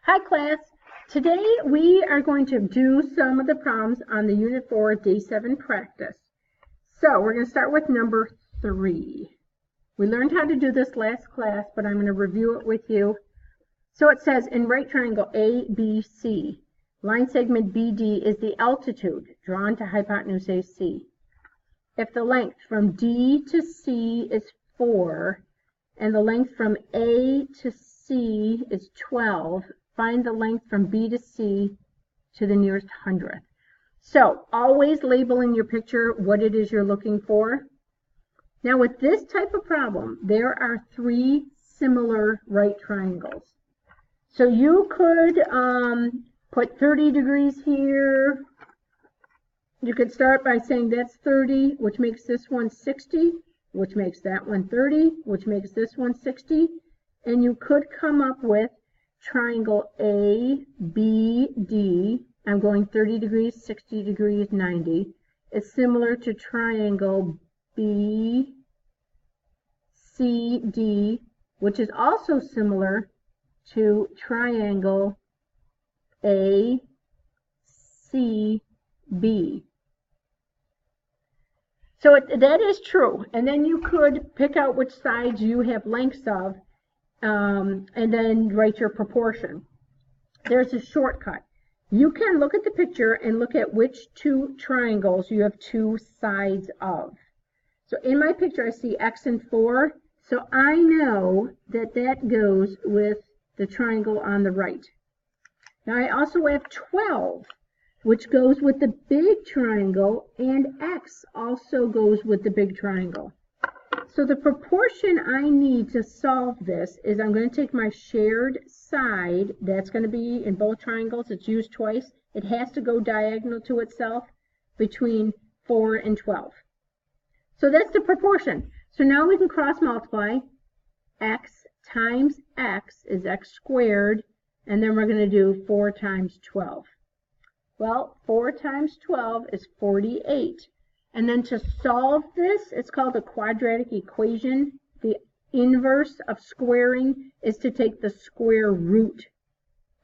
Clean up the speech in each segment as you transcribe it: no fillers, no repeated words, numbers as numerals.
Hi class, today we are going to do some of the problems on the Unit 4 Day 7 practice. So we're going to start with number 3. We learned how to do this last class, but I'm going to review it with you. So it says in right triangle ABC, line segment BD is the altitude drawn to hypotenuse AC. If the length from D to C is 4 and the length from A to C is 12, find the length from B to C to the nearest hundredth. So always label in your picture what it is you're looking for. Now with this type of problem, there are 3 similar right triangles. So you could put 30 degrees here. You could start by saying that's 30, which makes this one 60, which makes that one 30, which makes this one 60. And you could come up with triangle ABD, I'm going 30 degrees, 60 degrees, 90, is similar to triangle BCD, which is also similar to triangle ACB. So that is true. And then you could pick out which sides you have lengths of, and then write your proportion. There's a shortcut. You can look at the picture and look at which 2 triangles you have 2 sides of. So in my picture I see X and 4, so I know that that goes with the triangle on the right. Now I also have 12, which goes with the big triangle, and X also goes with the big triangle. So the proportion I need to solve this is I'm going to take my shared side, that's going to be in both triangles, it's used twice, it has to go diagonal to itself between 4 and 12. So that's the proportion. So now we can cross multiply. X times X is X squared, and then we're going to do 4 times 12. Well, 4 times 12 is 48. And then to solve this, it's called a quadratic equation. The inverse of squaring is to take the square root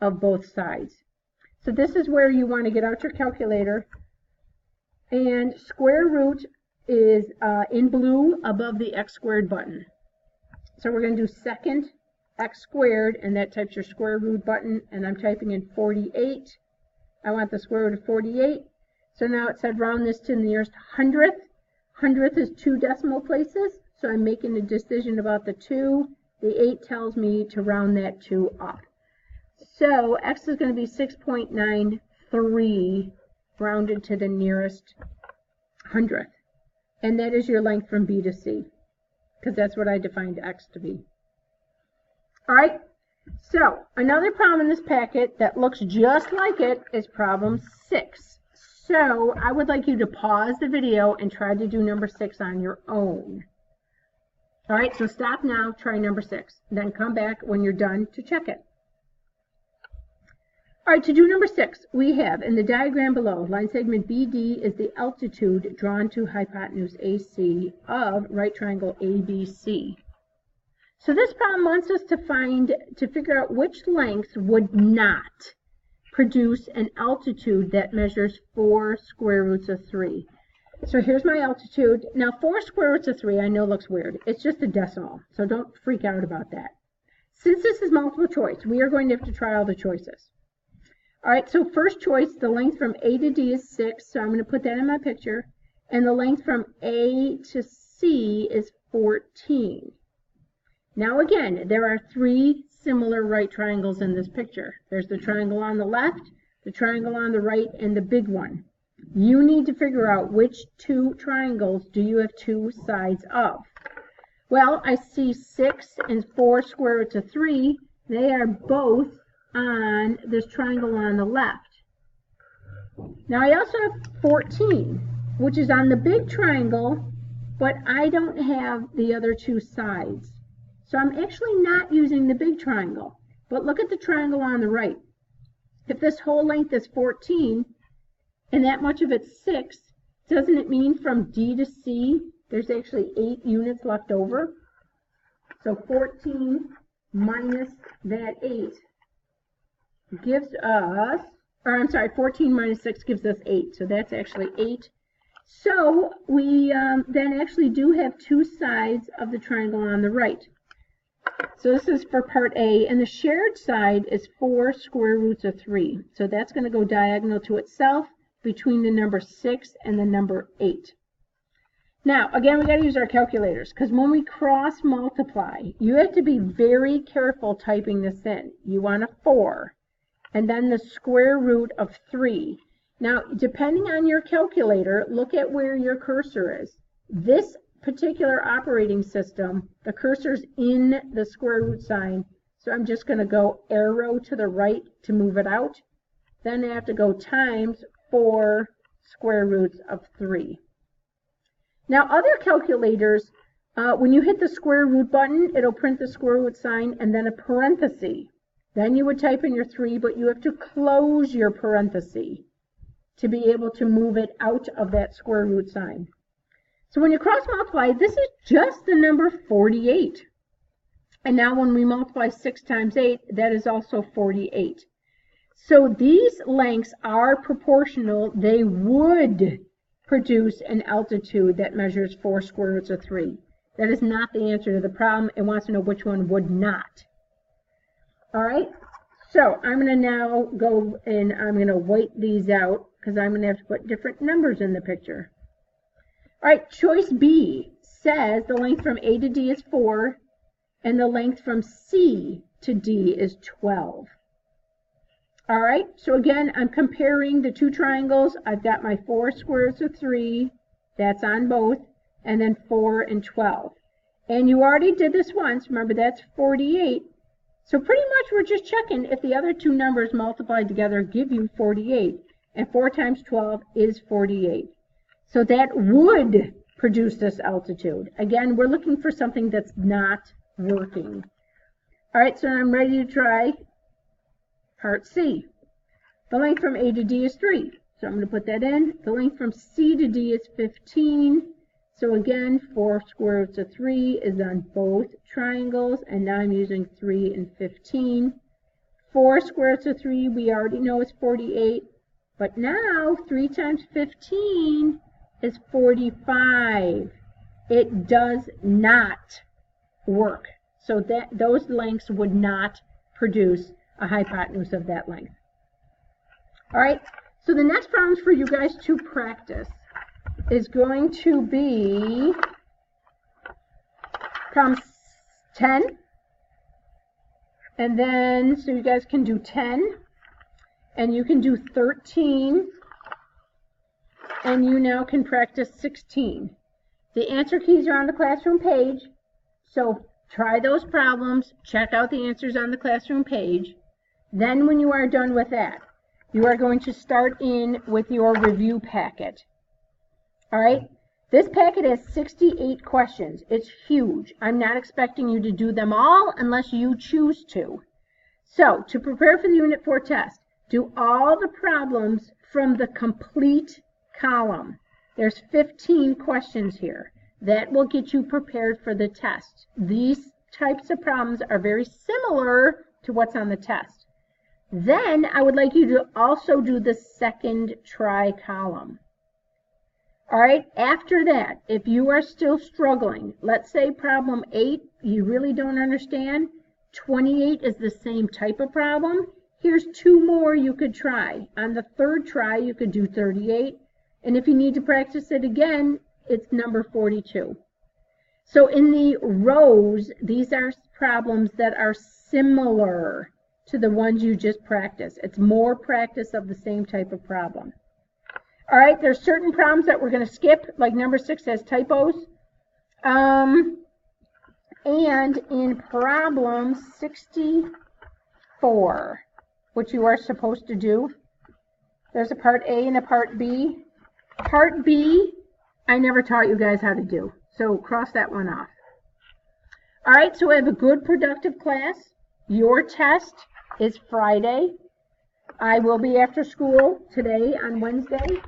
of both sides. So this is where you want to get out your calculator. And square root is in blue above the x squared button. So we're going to do second x squared, and that types your square root button, and I'm typing in 48. I want the square root of 48. So now it said round this to the nearest hundredth. Hundredth is 2 decimal places, so I'm making a decision about the 2. The 8 tells me to round that 2 up. So X is going to be 6.93 rounded to the nearest hundredth. And that is your length from B to C, because that's what I defined X to be. All right, so another problem in this packet that looks just like it is problem 6. So I would like you to pause the video and try to do number 6 on your own. All right, so stop now, try number 6. Then come back when you're done to check it. All right, to do number 6, we have in the diagram below, line segment BD is the altitude drawn to hypotenuse AC of right triangle ABC. So this problem wants us to figure out which lengths would not produce an altitude that measures 4 square roots of 3. So here's my altitude. Now 4 square roots of 3 I know looks weird. It's just a decimal, so don't freak out about that. Since this is multiple choice, we are going to have to try all the choices. All right, so first choice, the length from A to D is 6, so I'm going to put that in my picture. And the length from A to C is 14. Now again, there are 3 similar right triangles in this picture. There's the triangle on the left, the triangle on the right, and the big one. You need to figure out which 2 triangles do you have 2 sides of. Well, I see 6 and 4 square roots of 3. They are both on this triangle on the left. Now I also have 14, which is on the big triangle, but I don't have the other 2 sides. So I'm actually not using the big triangle. But look at the triangle on the right. If this whole length is 14, and that much of it's 6, doesn't it mean from D to C, there's actually 8 units left over? So 14 minus that 8 gives us, or I'm sorry, 14 minus 6 gives us 8. So that's actually 8. So we then actually do have two sides of the triangle on the right. So this is for part A, and the shared side is 4 square roots of 3. So that's going to go diagonal to itself between the number 6 and the number 8. Now, again, we got to use our calculators, because when we cross multiply, you have to be very careful typing this in. You want a 4, and then the square root of 3. Now, depending on your calculator, look at where your cursor is. This particular operating system, the cursor's in the square root sign, so I'm just going to go arrow to the right to move it out. Then I have to go times 4 square roots of 3. Now, other calculators, when you hit the square root button, it'll print the square root sign and then a parenthesis. Then you would type in your 3, but you have to close your parenthesis to be able to move it out of that square root sign. So when you cross multiply, this is just the number 48. And now when we multiply 6 times 8, that is also 48. So these lengths are proportional. They would produce an altitude that measures 4 square roots of 3. That is not the answer to the problem. It wants to know which one would not. All right, so I'm going to now go and I'm going to white these out because I'm going to have to put different numbers in the picture. All right, choice B says the length from A to D is 4 and the length from C to D is 12. All right, so again, I'm comparing the two triangles. I've got my 4 square roots of 3, that's on both, and then 4 and 12. And you already did this once, remember that's 48. So pretty much we're just checking if the other two numbers multiplied together give you 48. And 4 times 12 is 48. So that would produce this altitude. Again, we're looking for something that's not working. All right, so I'm ready to try part C. The length from A to D is 3. So I'm going to put that in. The length from C to D is 15. So again, 4 square roots of 3 is on both triangles. And now I'm using 3 and 15. 4 square roots of 3, we already know is 48. But now, 3 times 15 is 45. It does not work. So those lengths would not produce a hypotenuse of that length. All right, so the next problem for you guys to practice is going to be problem 10. And then, so you guys can do 10. And you can do 13, and you now can practice 16. The answer keys are on the classroom page, so try those problems, check out the answers on the classroom page. Then when you are done with that, you are going to start in with your review packet. All right? This packet has 68 questions. It's huge. I'm not expecting you to do them all unless you choose to. So, to prepare for the Unit 4 test, do all the problems from the complete column. There's 15 questions here. That will get you prepared for the test. These types of problems are very similar to what's on the test. Then I would like you to also do the second try column. All right, after that, if you are still struggling, let's say problem 8, you really don't understand, 28 is the same type of problem. Here's 2 more you could try. On the third try, you could do 38. And if you need to practice it again, it's number 42. So in the rows, these are problems that are similar to the ones you just practiced. It's more practice of the same type of problem. All right, there's certain problems that we're going to skip, like number 6 has typos. And in problem 64, which you are supposed to do, there's a part A and a part B. Part B, I never taught you guys how to do, so cross that one off. All right, so we have a good, productive class. Your test is Friday. I will be after school today on Wednesday,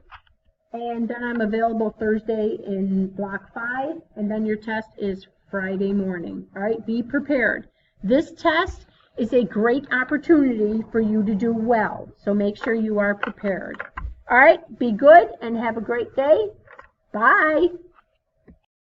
and then I'm available Thursday in block 5, and then your test is Friday morning. All right, be prepared. This test is a great opportunity for you to do well. So make sure you are prepared. All right, be good and have a great day. Bye.